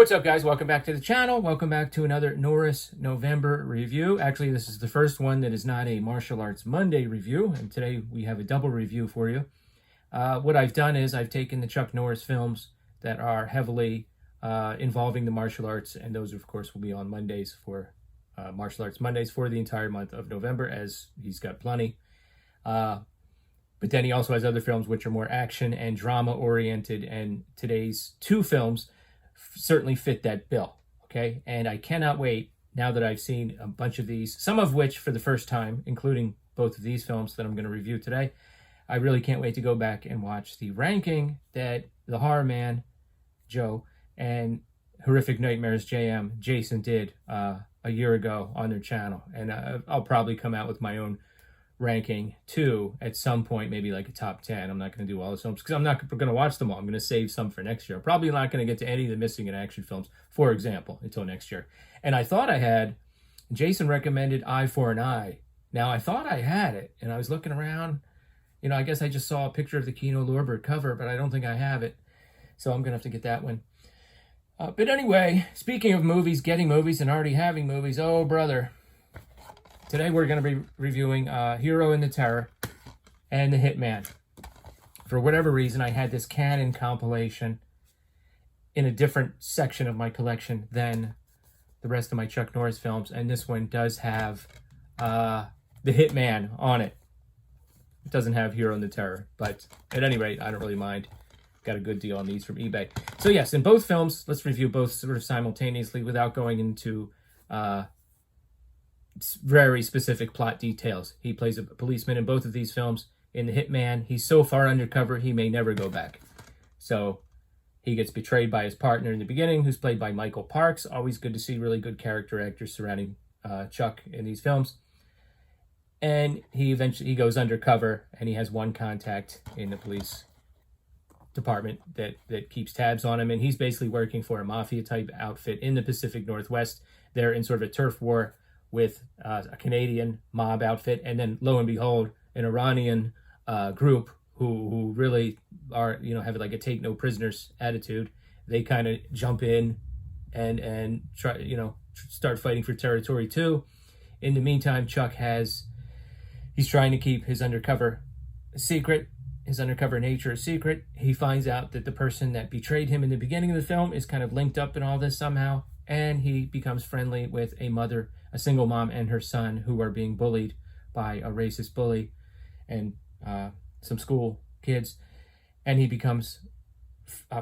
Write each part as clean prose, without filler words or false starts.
What's up, guys? Welcome back to the channel. Welcome back to another Norris November review. Actually, this is the first one that is not a Martial Arts Monday review, and today we have a double review for you. What I've done is I've taken the Chuck Norris films that are heavily involving the martial arts, and those, of course, will be on Mondays for Martial Arts Mondays for the entire month of November, as he's got plenty. But then he also has other films which are more action and drama oriented, and today's two films certainly fit that bill. Okay, and I cannot wait now that I've seen a bunch of these, some of which for the first time, including both of these films that I'm going to review today. I really can't wait to go back and watch the ranking that the Horror Man Joe and Horrific Nightmares JM Jason did a year ago on their channel, and I'll probably come out with my own ranking too at some point, maybe like a top 10. I'm not going to do all the films because I'm not going to watch them all. I'm going to save some for next year. I'm probably not going to get to any of the missing in action films, for example, until next year. And I thought I had, Jason recommended Eye for an Eye. Now I thought I had it, and I was looking around, I guess I just saw a picture of the Kino Lorber cover, but I don't think I have it, so I'm gonna have to get that one. But anyway, speaking of movies, getting movies and already having movies, oh brother, today we're going to be reviewing Hero and the Terror and The Hitman. For whatever reason, I had this canon compilation in a different section of my collection than the rest of my Chuck Norris films, and this one does have The Hitman on it. It doesn't have Hero and the Terror, but at any rate, I don't really mind. Got a good deal on these from eBay. So yes, in both films, let's review both sort of simultaneously without going into very specific plot details. He plays a policeman in both of these films. In The Hitman, he's so far undercover he may never go back. So he gets betrayed by his partner in the beginning, who's played by Michael Parks. Always good to see really good character actors surrounding Chuck in these films. And he eventually goes undercover, and he has one contact in the police department that keeps tabs on him, and he's basically working for a mafia type outfit in the Pacific Northwest. They're in sort of a turf war with a Canadian mob outfit, and then lo and behold, an Iranian group who really are, have like a take no prisoners attitude. They kind of jump in and try, start fighting for territory too. In the meantime, Chuck he's trying to keep his undercover secret, his undercover nature a secret. He finds out that the person that betrayed him in the beginning of the film is kind of linked up in all this somehow, and he becomes friendly with a mother, a single mom, and her son, who are being bullied by a racist bully and some school kids. And he becomes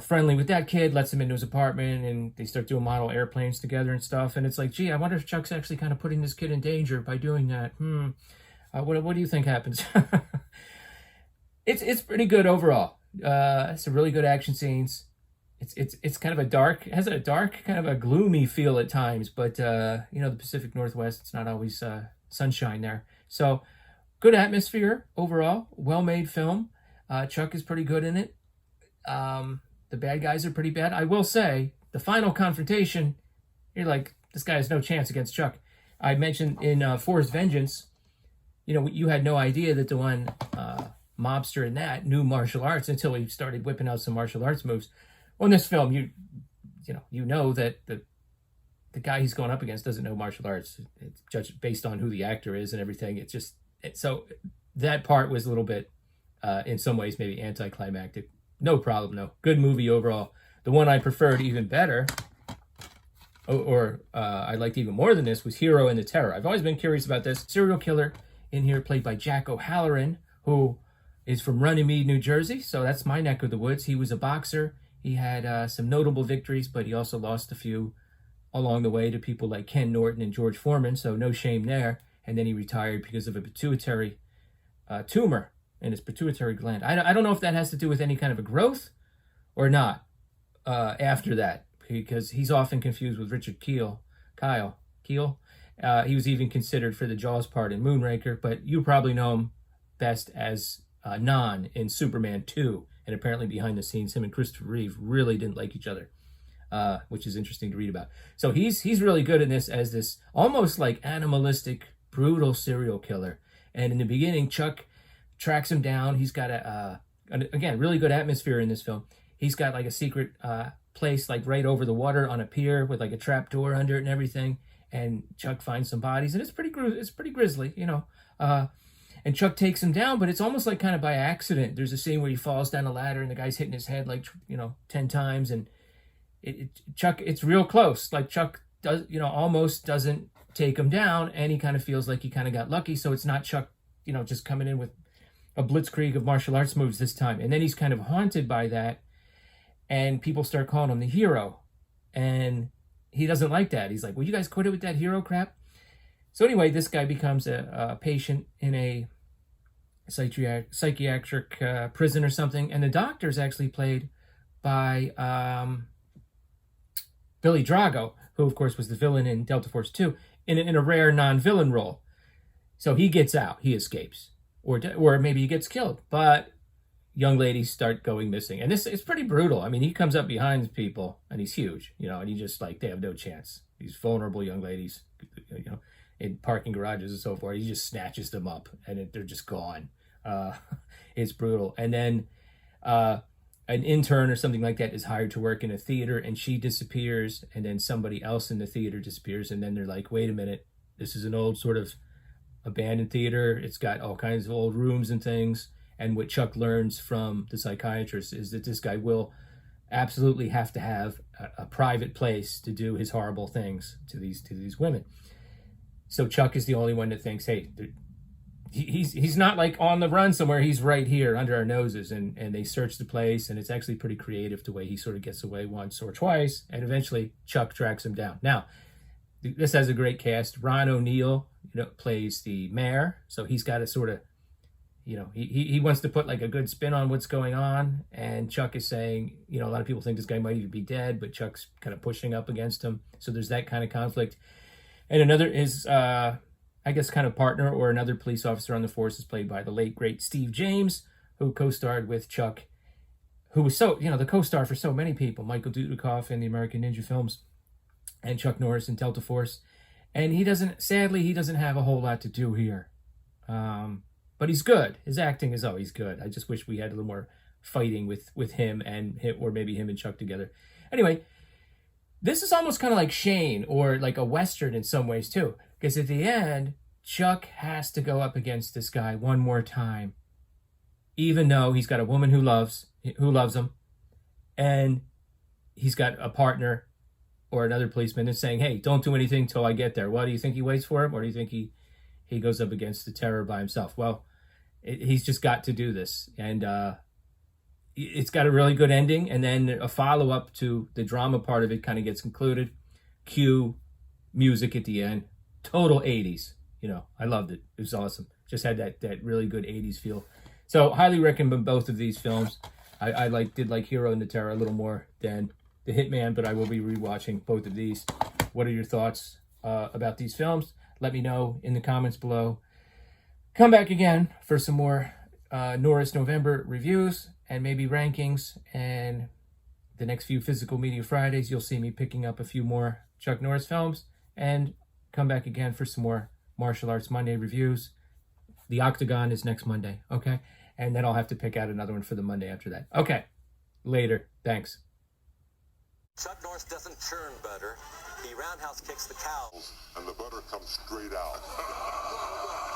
friendly with that kid, lets him into his apartment, and they start doing model airplanes together and stuff. And it's like, gee, I wonder if Chuck's actually kind of putting this kid in danger by doing that. What do you think happens? It's pretty good overall. Some really good action scenes. It's kind of it has a dark, kind of a gloomy feel at times, but the Pacific Northwest, it's not always sunshine there. So good atmosphere overall, well-made film. Chuck is pretty good in it. The bad guys are pretty bad. I will say, the final confrontation, you're like, this guy has no chance against Chuck. I mentioned in Forrest Vengeance, you had no idea that the one mobster in that knew martial arts until he started whipping out some martial arts moves. Well, in this film, you know that the guy he's going up against doesn't know martial arts. It's judged based on who the actor is and everything. So that part was a little bit, in some ways, maybe anticlimactic. No problem, though. Good movie overall. The one I preferred even better, or I liked even more than this, was Hero and the Terror. I've always been curious about this. Serial killer in here played by Jack O'Halloran, who is from Runnymede, New Jersey. So that's my neck of the woods. He was a boxer. He had some notable victories, but he also lost a few along the way to people like Ken Norton and George Foreman, so no shame there. And then he retired because of a pituitary tumor in his pituitary gland. I don't know if that has to do with any kind of a growth or not after that, because he's often confused with Richard Kyle. He was even considered for the Jaws part in Moonraker, but you probably know him best as Non in Superman 2. And apparently behind the scenes, him and Christopher Reeve really didn't like each other, which is interesting to read about. So he's really good in this as this almost like animalistic, brutal serial killer. And in the beginning, Chuck tracks him down. He's got again, really good atmosphere in this film. He's got like a secret place like right over the water on a pier with like a trap door under it and everything. And Chuck finds some bodies, and it's pretty grisly, you know. And Chuck takes him down, but it's almost like kind of by accident. There's a scene where he falls down a ladder and the guy's hitting his head like, you know, 10 times, and Chuck, it's real close. Like Chuck does, you know, almost doesn't take him down, and he kind of feels like he kind of got lucky. So it's not Chuck, you know, just coming in with a blitzkrieg of martial arts moves this time. And then he's kind of haunted by that, and people start calling him the hero, and he doesn't like that. He's like, "Will you guys quit it with that hero crap?" So anyway, this guy becomes a patient in a psychiatric prison or something, and the doctor is actually played by Billy Drago, who of course was the villain in Delta Force 2, in a rare non-villain role. So he gets out, he escapes, or maybe he gets killed. But young ladies start going missing, and it's pretty brutal. I mean, he comes up behind people, and he's huge, you know, and he just like, they have no chance. These vulnerable young ladies, you know, in parking garages and so forth. He just snatches them up, and they're just gone. It's brutal. And then an intern or something like that is hired to work in a theater, and she disappears, and then somebody else in the theater disappears, and then they're like, wait a minute, this is an old sort of abandoned theater. It's got all kinds of old rooms and things. And what Chuck learns from the psychiatrist is that this guy will absolutely have to have a private place to do his horrible things to these women. So Chuck is the only one that thinks, hey, he's not like on the run somewhere. He's right here under our noses. And they search the place, and it's actually pretty creative the way he sort of gets away once or twice. And eventually Chuck tracks him down. Now, this has a great cast. Ron O'Neal, you know, plays the mayor. So he's got to sort of, you know, he wants to put like a good spin on what's going on. And Chuck is saying, you know, a lot of people think this guy might even be dead, but Chuck's kind of pushing up against him. So there's that kind of conflict. And another is, I guess, kind of partner or another police officer on the force is played by the late, great Steve James, who co-starred with Chuck, who was so, you know, the co-star for so many people, Michael Dudikoff in the American Ninja films, and Chuck Norris in Delta Force. And he doesn't have a whole lot to do here. But he's good. His acting is always good. I just wish we had a little more fighting with him or maybe him and Chuck together. Anyway, this is almost kind of like Shane, or like a Western in some ways too. Because at the end, Chuck has to go up against this guy one more time. Even though he's got a woman who loves him. And he's got a partner or another policeman that's saying, hey, don't do anything till I get there. Well, do you think he waits for him? Or do you think he goes up against the terror by himself? Well, he's just got to do this. And it's got a really good ending. And then a follow-up to the drama part of it kind of gets concluded. Cue music at the end. Total 80s. You know, I loved it. It was awesome. Just had that really good 80s feel. So highly recommend both of these films. I did like Hero and the Terror a little more than The Hitman, but I will be rewatching both of these. What are your thoughts about these films? Let me know in the comments below. Come back again for some more Norris November reviews and maybe rankings. And the next few Physical Media Fridays, you'll see me picking up a few more Chuck Norris films. And come back again for some more Martial Arts Monday reviews. The Octagon is next Monday, okay? And then I'll have to pick out another one for the Monday after that. Okay, later. Thanks. Chuck Norris doesn't churn butter. He roundhouse kicks the cows. And the butter comes straight out.